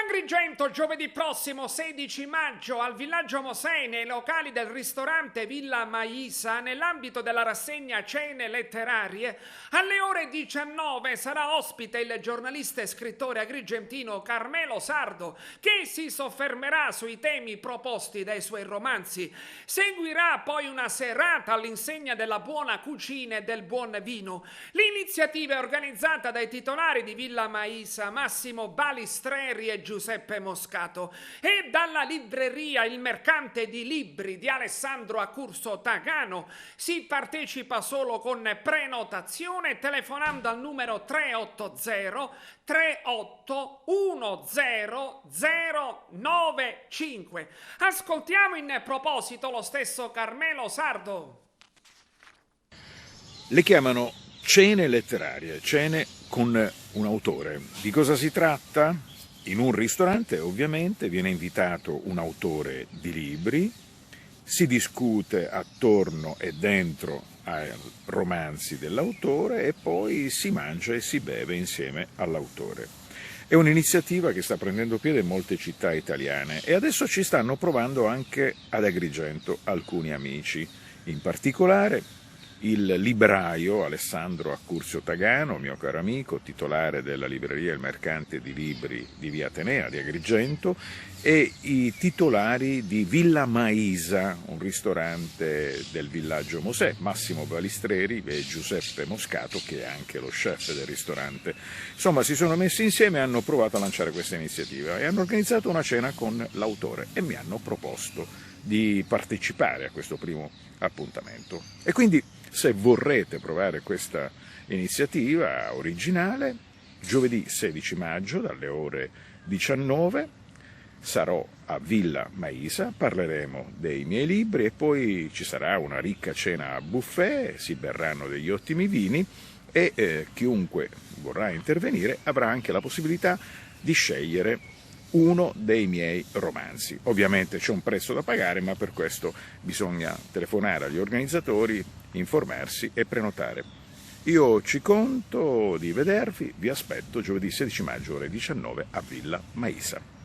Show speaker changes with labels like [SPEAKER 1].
[SPEAKER 1] Agrigento giovedì prossimo 16 maggio al Villaggio Mosè nei locali del ristorante Villa Maisa nell'ambito della rassegna Cene Letterarie alle ore 19 sarà ospite il giornalista e scrittore agrigentino Carmelo Sardo che si soffermerà sui temi proposti dai suoi romanzi. Seguirà poi una serata all'insegna della buona cucina e del buon vino. L'iniziativa è organizzata dai titolari di Villa Maisa Massimo Balistreri e Giuseppe Moscato e dalla libreria Il Mercante di Libri di Alessandro Accurso Tagano. Si partecipa solo con prenotazione telefonando al numero 380 3810095. Ascoltiamo in proposito lo stesso Carmelo Sardo.
[SPEAKER 2] Le chiamano cene letterarie, cene con un autore. Di cosa si tratta? In un ristorante ovviamente viene invitato un autore di libri, si discute attorno e dentro ai romanzi dell'autore e poi si mangia e si beve insieme all'autore. È un'iniziativa che sta prendendo piede in molte città italiane e adesso ci stanno provando anche ad Agrigento alcuni amici, in particolare il libraio Alessandro Accurso Tagano, mio caro amico, titolare della libreria Il Mercante di Libri di Via Atenea di Agrigento, e i titolari di Villa Maisa, un ristorante del Villaggio Mosè, Massimo Balistreri e Giuseppe Moscato, che è anche lo chef del ristorante. Insomma, si sono messi insieme e hanno provato a lanciare questa iniziativa e hanno organizzato una cena con l'autore e mi hanno proposto di partecipare a questo primo appuntamento. E quindi, se vorrete provare questa iniziativa originale, giovedì 16 maggio dalle ore 19 sarò a Villa Maisa, parleremo dei miei libri e poi ci sarà una ricca cena a buffet, si berranno degli ottimi vini e chiunque vorrà intervenire avrà anche la possibilità di scegliere uno dei miei romanzi. Ovviamente c'è un prezzo da pagare, ma per questo bisogna telefonare agli organizzatori, informarsi e prenotare. Io ci conto di vedervi, vi aspetto giovedì 16 maggio ore 19 a Villa Maisa.